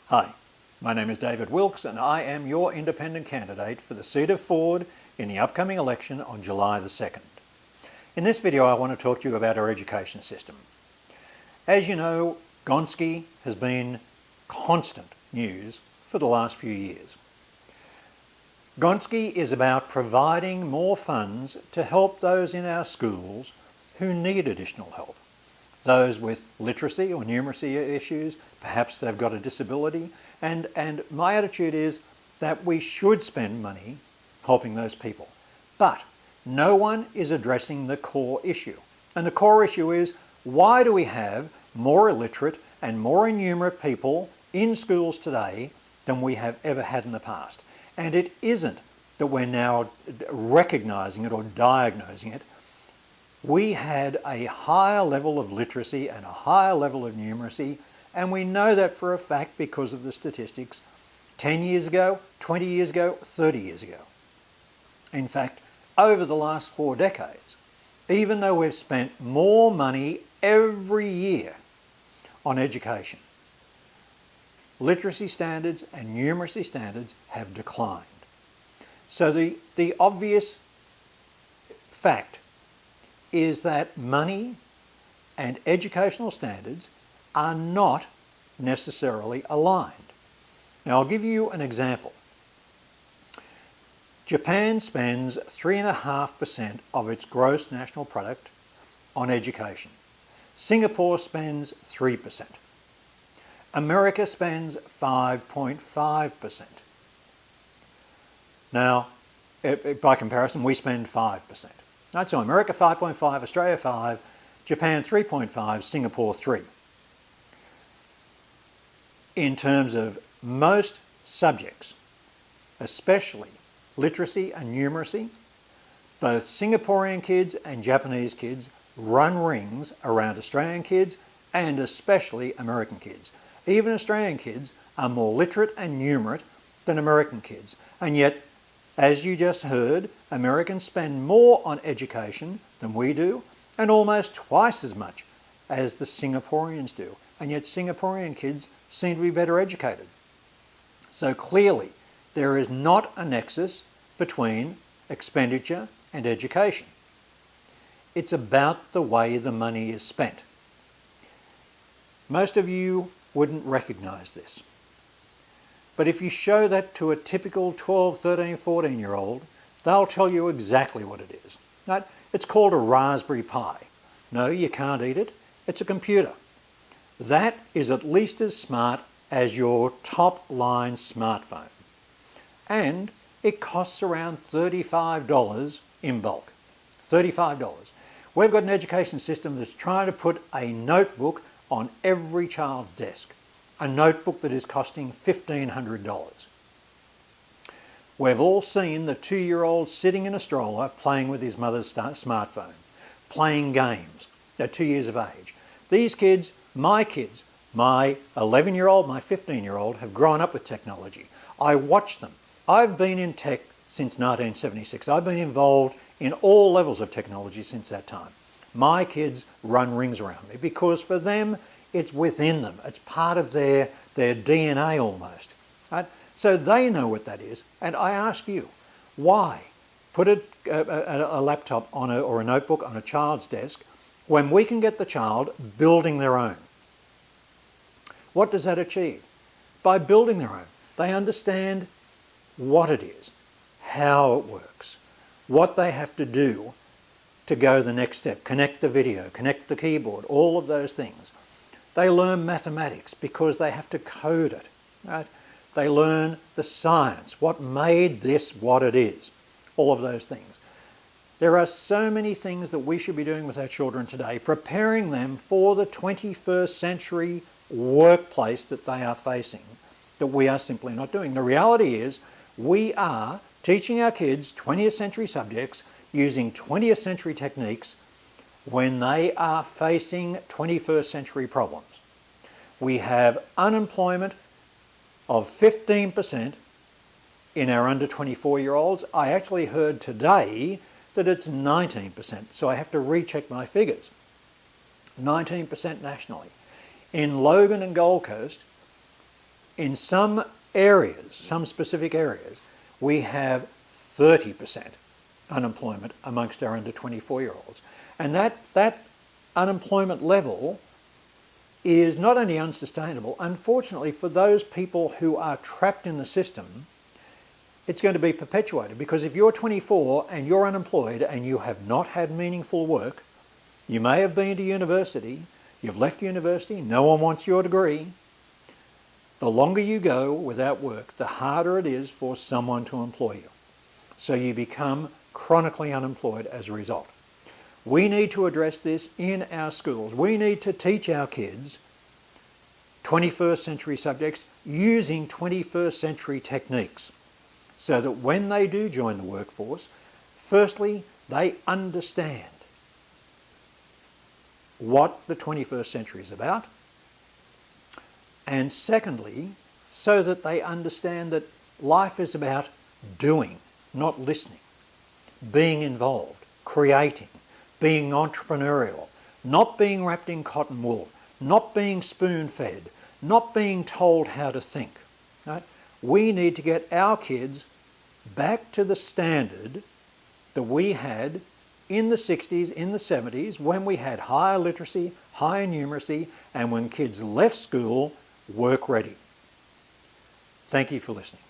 Hi, my name is David Wilkes and I am your independent candidate for the seat of Forde in the upcoming election on July the 2nd. In this video I want to talk to you about our education system. As you know, Gonski has been constant news for the last few years. Gonski is about providing more funds to help those in our schools who need additional help. Those with literacy or numeracy issues, perhaps they've got a disability, and my attitude is that we should spend money helping those people. But no one is addressing the core issue. And the core issue is, why do we have more illiterate and more innumerate people in schools today than we have ever had in the past? And it isn't that we're now recognising it or diagnosing it. We had a higher level of literacy and a higher level of numeracy, and we know that for a fact because of the statistics 10 years ago, 20 years ago, 30 years ago. In fact, over the last 4 decades, even though we've spent more money every year on education, literacy standards and numeracy standards have declined. So the obvious fact is that money and educational standards are not necessarily aligned. Now I'll give you an example. Japan spends 3.5% of its gross national product on education. Singapore spends 3%. America spends 5.5%. Now, by comparison, we spend 5%. Right, so America 5.5, Australia 5, Japan 3.5, Singapore 3. In terms of most subjects, especially literacy and numeracy, both Singaporean kids and Japanese kids run rings around Australian kids and especially American kids. Even Australian kids are more literate and numerate than American kids, and yet, as you just heard, Americans spend more on education than we do, and almost twice as much as the Singaporeans do. And yet Singaporean kids seem to be better educated. So clearly, there is not a nexus between expenditure and education. It's about the way the money is spent. Most of you wouldn't recognise this. But if you show that to a typical 12, 13, 14-year-old, they'll tell you exactly what it is. Right? It's called a Raspberry Pi. No, you can't eat it. It's a computer. That is at least as smart as your top-line smartphone. And it costs around $35 in bulk. $35. We've got an education system that's trying to put a notebook on every child's desk. A notebook that is costing $1,500. We've all seen the 2-year-old sitting in a stroller playing with his mother's smartphone, playing games at 2 years of age. These kids, my 11-year-old, my 15-year-old, have grown up with technology. I watch them. I've been in tech since 1976. I've been involved in all levels of technology since that time. My kids run rings around me because for them, it's within them. It's part of their DNA almost. Right? So they know what that is. And I ask you, why put a laptop on or a notebook on a child's desk when we can get the child building their own? What does that achieve? By building their own, they understand what it is, how it works, what they have to do to go the next step, connect the video, connect the keyboard, all of those things. They learn mathematics because they have to code it. Right? They learn the science, what made this what it is, all of those things. There are so many things that we should be doing with our children today, preparing them for the 21st century workplace that they are facing, that we are simply not doing. The reality is we are teaching our kids 20th century subjects using 20th century techniques when they are facing 21st century problems. We have unemployment of 15% in our under 24-year-olds. I actually heard today that it's 19%, so I have to recheck my figures. 19% nationally. In Logan and Gold Coast, In some areas, some specific areas, we have 30% unemployment amongst our under 24-year-olds. And that unemployment level is not only unsustainable, unfortunately for those people who are trapped in the system, it's going to be perpetuated, because if you're 24 and you're unemployed and you have not had meaningful work, you may have been to university, you've left university, no one wants your degree, the longer you go without work, the harder it is for someone to employ you. So you become chronically unemployed as a result. We need to address this in our schools. We need to teach our kids 21st century subjects using 21st century techniques, so that when they do join the workforce, firstly, they understand what the 21st century is about, and secondly, so that they understand that life is about doing, not listening, being involved, creating, being entrepreneurial, not being wrapped in cotton wool, not being spoon-fed, not being told how to think. Right? We need to get our kids back to the standard that we had in the 60s, in the 70s, when we had higher literacy, higher numeracy, and when kids left school work ready. Thank you for listening.